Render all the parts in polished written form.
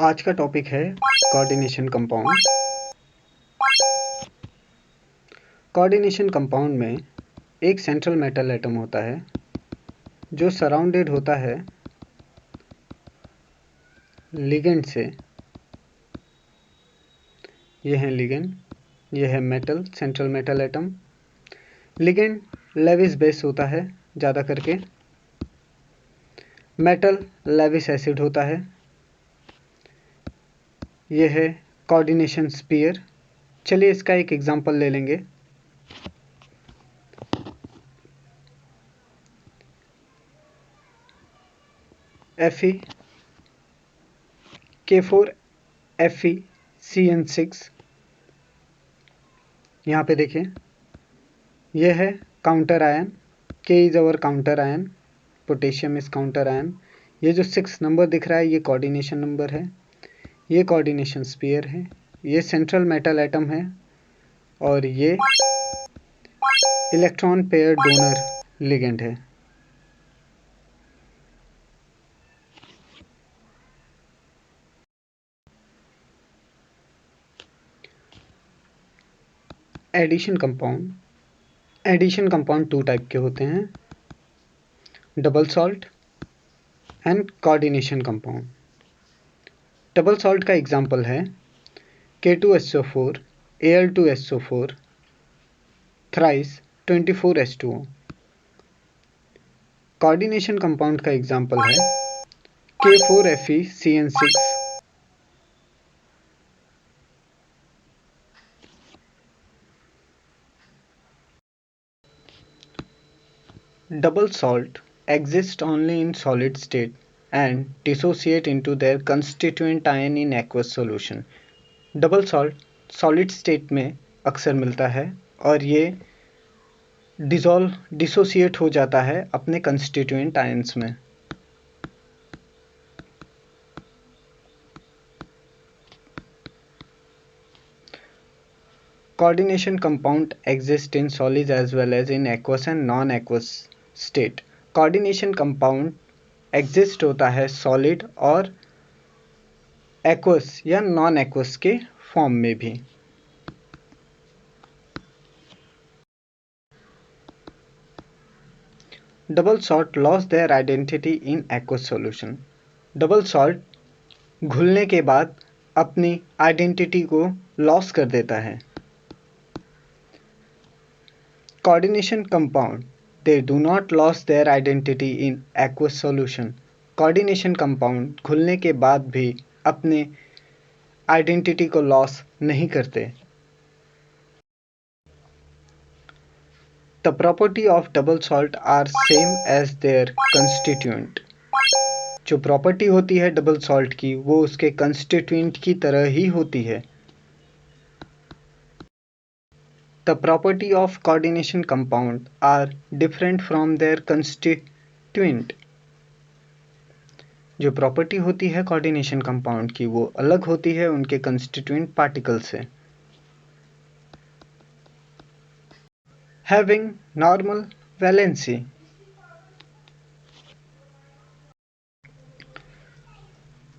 आज का टॉपिक है कोऑर्डिनेशन कंपाउंड। कोऑर्डिनेशन कंपाउंड में एक सेंट्रल मेटल एटम होता है जो सराउंडेड होता है लिगेंड से। यह है लिगेंड, यह है metal, central metal atom. Ligand Lewis base होता है ज़्यादा करके, मेटल लेविस एसिड होता है। यह है कोऑर्डिनेशन स्फीयर। चलिए इसका एक एग्जांपल ले लेंगे। Fe K4FeCN6। यहाँ पे देखें, यह है counter ion. K is our counter ion, potassium is counter ion. ये जो 6 नंबर दिख रहा है ये कोऑर्डिनेशन नंबर है, ये कोऑर्डिनेशन स्फीयर है, ये सेंट्रल मेटल एटम है और ये इलेक्ट्रॉन पेयर डोनर लिगेंड है। एडिशन कंपाउंड 2 टाइप के होते हैं, double salt and coordination compound. Double salt का एग्जांपल है K2SO4 Al2SO4 thrice 24H2O। Coordination compound का एग्जांपल है K4FeCN6 Double salt exist only in solid state and dissociate into their constituent ion in aqueous solution। Double salt solid state में अक्सर मिलता है और ये डिसोसिएट हो जाता है अपने कंस्टिट्यूएंट आयंस में। Coordination compound exist in solids as well as in aqueous and non aqueous state. Coordination compound exist होता है सॉलिड और एक्वस या नॉन एक्वस के फॉर्म में भी। Double salt loss their identity in aqueous solution. Double salt घुलने के बाद अपनी आइडेंटिटी को लॉस कर देता है। Coordination compound they do not lose their identity in aqueous solution। Coordination compound घुलने के बाद भी अपने आइडेंटिटी को लॉस नहीं करते। The property of double salt are same as their constituent। जो प्रॉपर्टी होती है डबल सॉल्ट की वो उसके कंस्टिट्यूएंट की तरह ही होती है। The property of coordination compound are different from their constituent। जो प्रॉपर्टी होती है कोऑर्डिनेशन कंपाउंड की वो अलग होती है उनके कंस्टिट्यूएंट पार्टिकल से। Having normal valency।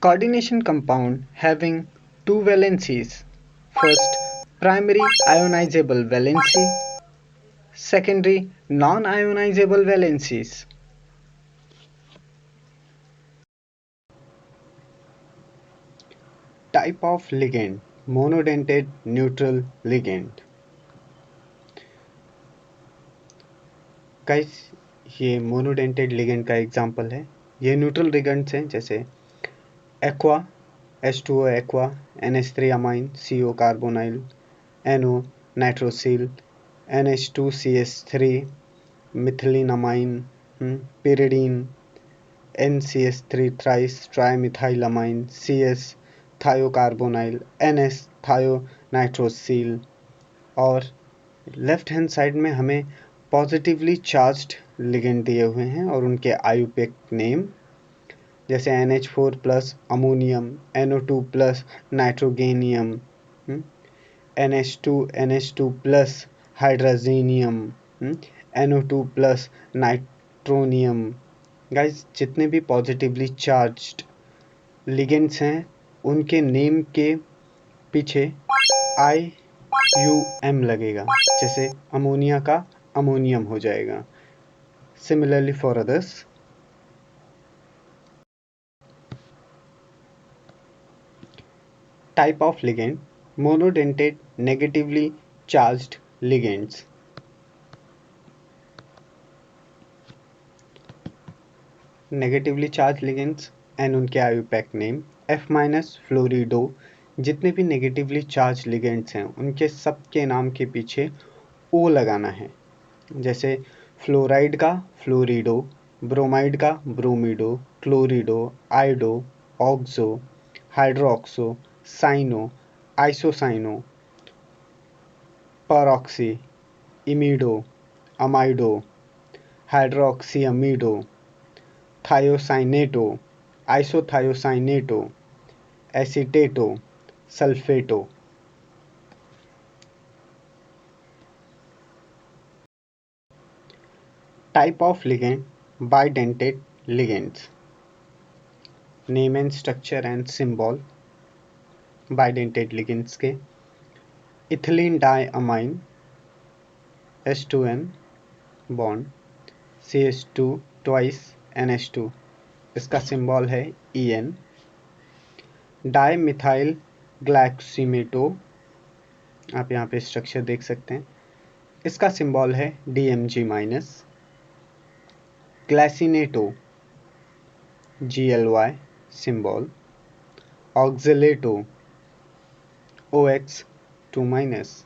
Coordination compound having two valencies. First, primary ionizable valency, secondary non-ionizable valencies। Type of ligand, monodentate neutral ligand। Guys ये मोनोडेंटेड लिगेंड का एग्जांपल है। ये न्यूट्रल लिगेंड्स हैं जैसे aqua H2O aqua, NH3 amine, CO carbonyl, NO nitrosyl, NH2CH3 methylene amine, pyridine, NCH3 thrice trimethyl amine, CS थायोकार्बोनाइल, NS थायोनाइट्रोसिल। और left hand side में हमें positively charged ligand दिए हुए हैं और उनके आयुपेक नेम जैसे NH4 plus ammonium, NO2 plus nitrogenium, NH2 plus hydrogenium, NO2 plus nitronium. Guys जितने भी पॉजिटिवली चार्ज्ड लिगेंड्स हैं उनके नेम के पीछे IUM लगेगा, जैसे अमोनिया का अमोनियम हो जाएगा। Similarly for others. Type of ligand, monodentate negatively charged ligands. Negatively charge ligands and उनके IUPAC नेम F- फ्लोरिडो। जितने भी नेगेटिवली चार्ज लिगेंड्स हैं उनके सब के नाम के पीछे O लगाना है, जैसे फ्लोराइड का फ्लोरिडो, ब्रोमाइड का bromido, chlorido, iodo, oxo, hydroxo, cyano, isocyano, peroxy, imido, amido, hydroxyamido, thiocyanato, isothiocyanato, acetato, sulphato. Type of ligand, bidentate ligands. Name and structure and symbol bidentate ligands के। Ethylene diamine H2N bond CH2 twice NH2, इसका symbol है EN। Di methyl ग्लाइकोसिमेटो, आप यहाँ पे structure देख सकते हैं, इसका सिंबल है DMG-। Glycinato GLY symbol. Oxalato OX2-।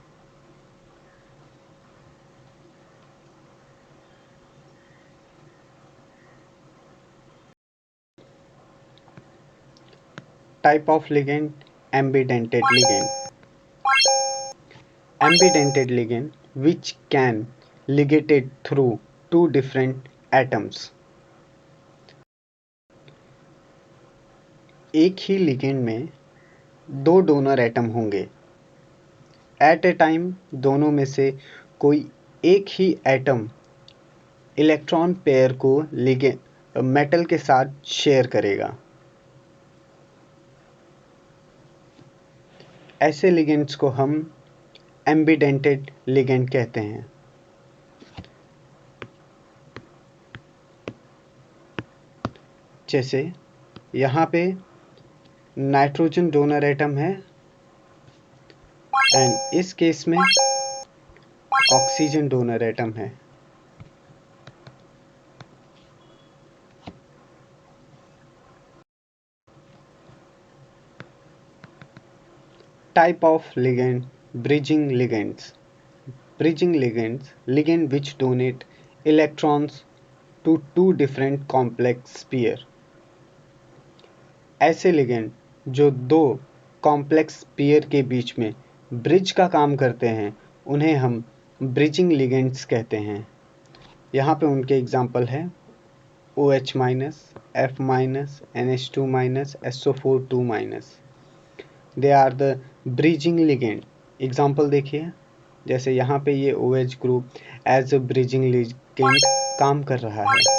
Type of ligand, ambidentate ligand. Ambidentate ligand which can ligated through two different atoms। एक ही लिगेंड में दो डोनर एटम होंगे। एट ए टाइम दोनों में से कोई एक ही एटम इलेक्ट्रॉन पेयर को लिगेंड मेटल के साथ शेयर करेगा। ऐसे लिगेंड्स को हम एम्बिडेंटेड लिगेंड कहते हैं। जैसे यहाँ पे नाइट्रोजन डोनर एटम है एंड इस केस में ऑक्सीजन डोनर एटम है। Type of ligand, bridging ligands। Bridging ligands, ligand which donate electrons to two different complex pair। ऐसे लिगेंड जो दो कॉम्प्लेक्स पेयर के बीच में ब्रिज का काम करते हैं उन्हें हम ब्रिजिंग लिगेंड्स कहते हैं। यहाँ पे उनके एग्जाम्पल है OH-, F-, NH2-, SO4 2-। They are the bridging ligand. Example देखिए, जैसे यहाँ पे ये OH group as a bridging ligand काम कर रहा है।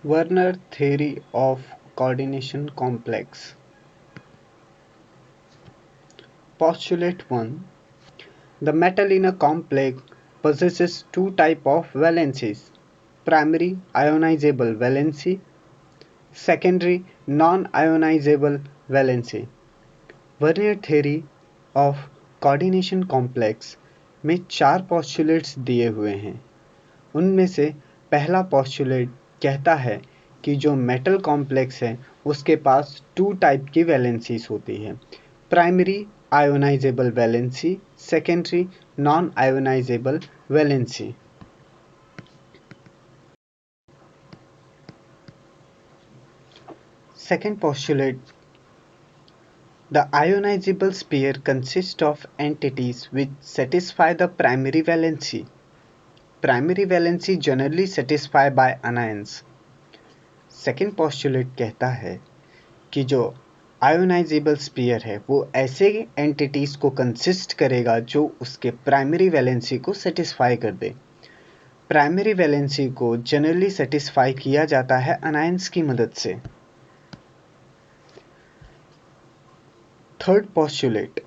Werner theory of coordination complex. Postulate 1. The metal in a complex possesses two types of valencies: primary ionizable valency, secondary non-ionizable valency। Vernier theory of coordination complex में 4 postulates दिए हुए हैं। उनमें से पहला पोस्टुलेट कहता है कि जो मेटल कॉम्प्लेक्स है उसके पास 2 टाइप की वैलेंसीज होती है: primary ionisable valency, secondary non ionisable valency. Second postulate, the ionizable sphere consists of entities which satisfy the primary valency। Primary valency generally satisfied by anions। Second postulate कहता है कि जो ionisable spear है वो ऐसे entities को consist करेगा जो उसके प्राइमरी वैलेंसी को सेटिस्फाई कर दे। प्राइमरी वैलेंसी को जनरली सेटिस्फाई किया जाता है अनायंस की मदद से। Third postulate,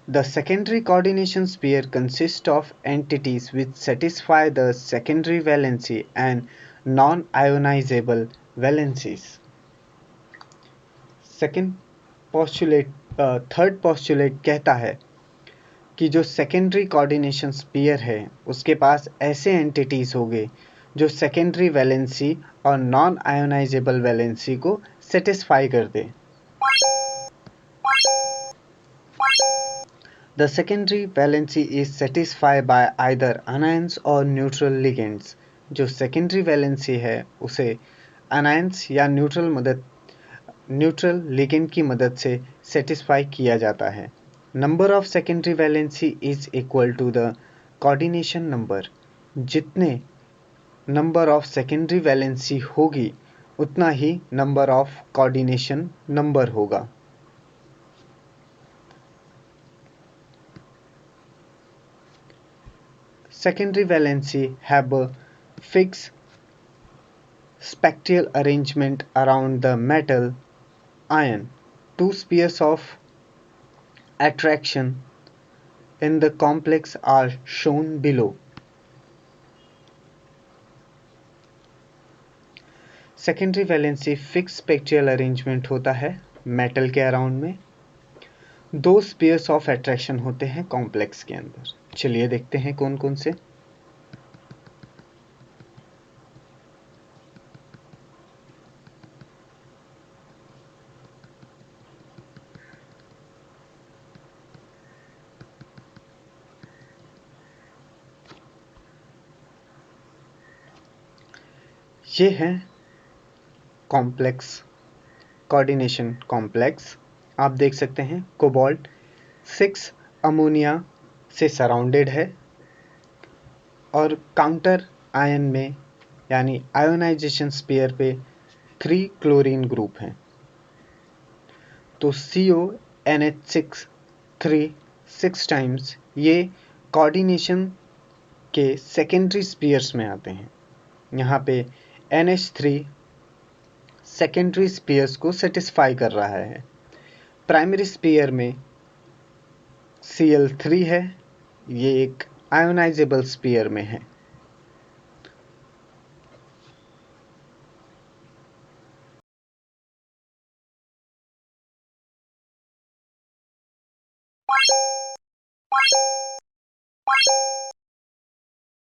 the secondary coordination sphere consists of entities which satisfy the secondary valency and non-ionizable valencies. Third postulate कहता है कि जो सेकेंडरी कोऑर्डिनेशन स्फीयर है उसके पास ऐसे एंटिटीज होंगे जो सेकेंडरी वैलेंसी और नॉन आयोनाइजेबल वैलेंसी को सेटिस्फाई कर दे। The secondary valency is satisfied by either anions or neutral ligands. जो secondary valency है उसे anions या neutral ligand की मदद से satisfy किया जाता है। Number of secondary valency is equal to the coordination number. जितने number of secondary valency होगी उतना ही number of coordination number होगा। Secondary valency have a fixed spectral arrangement around the metal ion. Two spheres of attraction in the complex are shown below. Secondary valency fixed spectral arrangement होता है metal के around में। दो spheres of attraction होते हैं complex के अंदर। चलिए देखते हैं कौन कौन से। ये है कॉम्प्लेक्स कोऑर्डिनेशन कॉम्प्लेक्स। आप देख सकते हैं कोबाल्ट 6 अमोनिया से सराउंडेड है और काउंटर आयन में यानी आयोनाइजेशन स्पीयर पे 3 क्लोरीन ग्रुप हैं। तो CONH6 3 6 टाइम्स ये कोऑर्डिनेशन के सेकेंडरी स्पीयर्स में आते हैं। यहाँ पे NH3 सेकेंडरी स्पीयर्स को सेटिस्फाई कर रहा है। प्राइमरी स्पीयर में Cl3 है, ये एक आयोनाइजेबल स्पीयर में है।